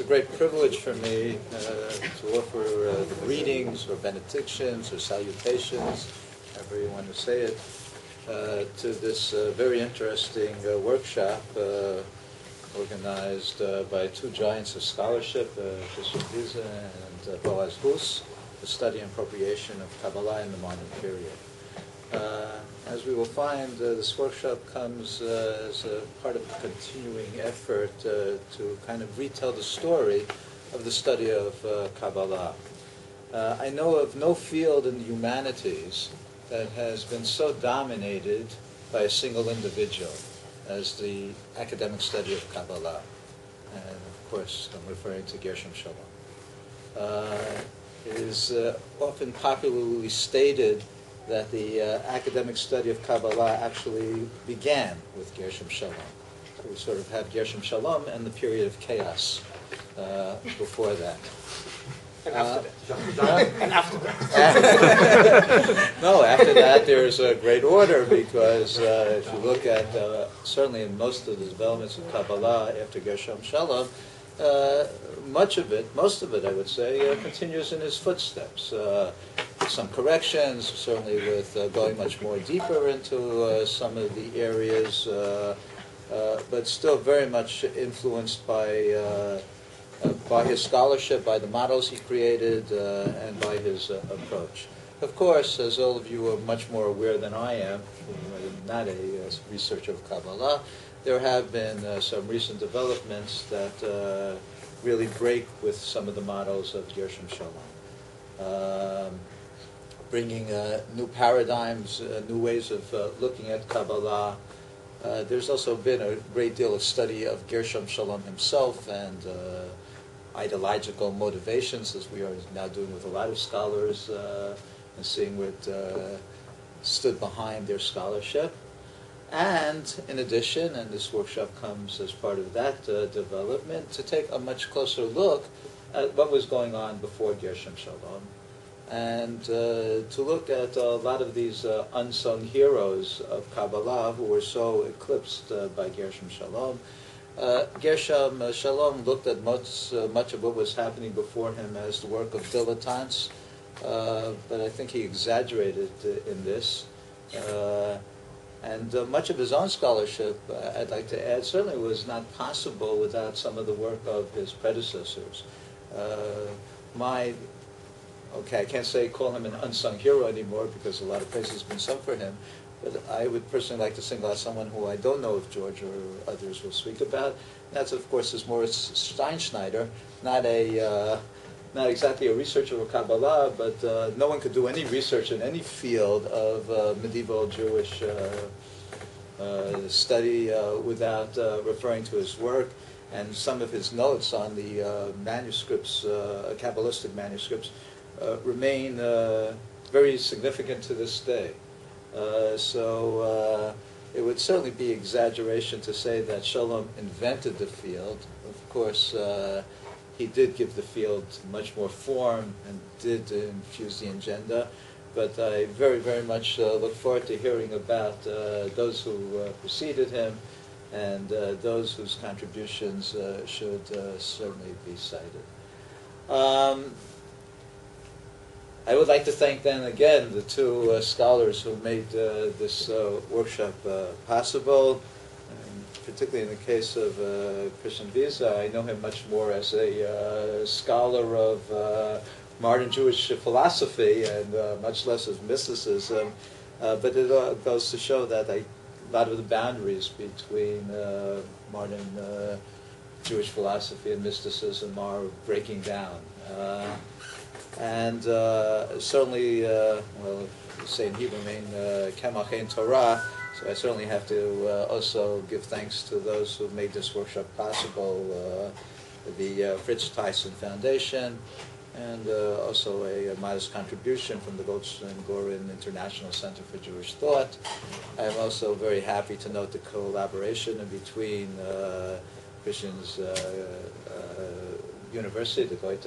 great privilege for me to offer greetings or benedictions or salutations, however you want to say it, to this very interesting workshop organized by two giants of scholarship, Thyssen and Boaz Hus, the study and appropriation of Kabbalah in the modern period. As we will find, this workshop comes as a part of a continuing effort to kind of retell the story of the study of Kabbalah. I know of no field in the humanities that has been so dominated by a single individual as the academic study of Kabbalah. And of course, I'm referring to Gershom Scholem. It is often popularly stated that the academic study of Kabbalah actually began with Gershom Scholem. So we sort of have Gershom Scholem and the period of chaos before that. And after that. And after that. No, after that there's a great order, because if you look at, certainly in most of the developments of Kabbalah after Gershom Scholem, most of it, I would say, continues in his footsteps. Some corrections, certainly with going much more deeper into some of the areas, but still very much influenced by his scholarship, by the models he created, and by his approach. Of course, as all of you are much more aware than I am, I'm not a researcher of Kabbalah, there have been some recent developments that really break with some of the models of Gershom Scholem. Bringing new paradigms, new ways of looking at Kabbalah. There's also been a great deal of study of Gershom Scholem himself and ideological motivations, as we are now doing with a lot of scholars, and seeing what stood behind their scholarship. And in addition, and this workshop comes as part of that development, to take a much closer look at what was going on before Gershom Scholem, and to look at a lot of these unsung heroes of Kabbalah who were so eclipsed by Gershom Scholem. Gershom Scholem looked at much of what was happening before him as the work of dilettantes, but I think he exaggerated in this. And much of his own scholarship, I'd like to add, certainly was not possible without some of the work of his predecessors. I can't call him an unsung hero anymore, because a lot of praise has been sung for him, but I would personally like to single out someone who I don't know if George or others will speak about. That's, of course, is Moritz Steinschneider, not exactly a researcher of Kabbalah, but no one could do any research in any field of medieval Jewish study without referring to his work, and some of his notes on the manuscripts, Kabbalistic manuscripts, remain very significant to this day. So it would certainly be exaggeration to say that Scholem invented the field. Of course, he did give the field much more form and did infuse the agenda, but I very, very much look forward to hearing about those who preceded him and those whose contributions should certainly be cited. I would like to thank then again the two scholars who made this workshop possible. Particularly in the case of Christian Wiese, I know him much more as a scholar of modern Jewish philosophy and much less as mysticism. But it goes to show that a lot of the boundaries between modern Jewish philosophy and mysticism are breaking down. And certainly, say in Hebrew, Kemach Ein Torah. So I certainly have to also give thanks to those who made this workshop possible, the Fritz Thyssen Foundation, and also a modest contribution from the Goldstein-Goren International Center for Jewish Thought. I'm also very happy to note the collaboration between Christian's University, the Goethe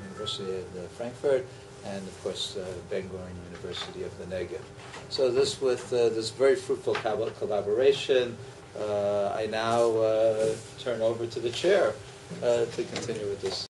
University in Frankfurt, and of course Ben-Gurion University of the Negev. So this, with this very fruitful collaboration, I now turn over to the chair to continue with this.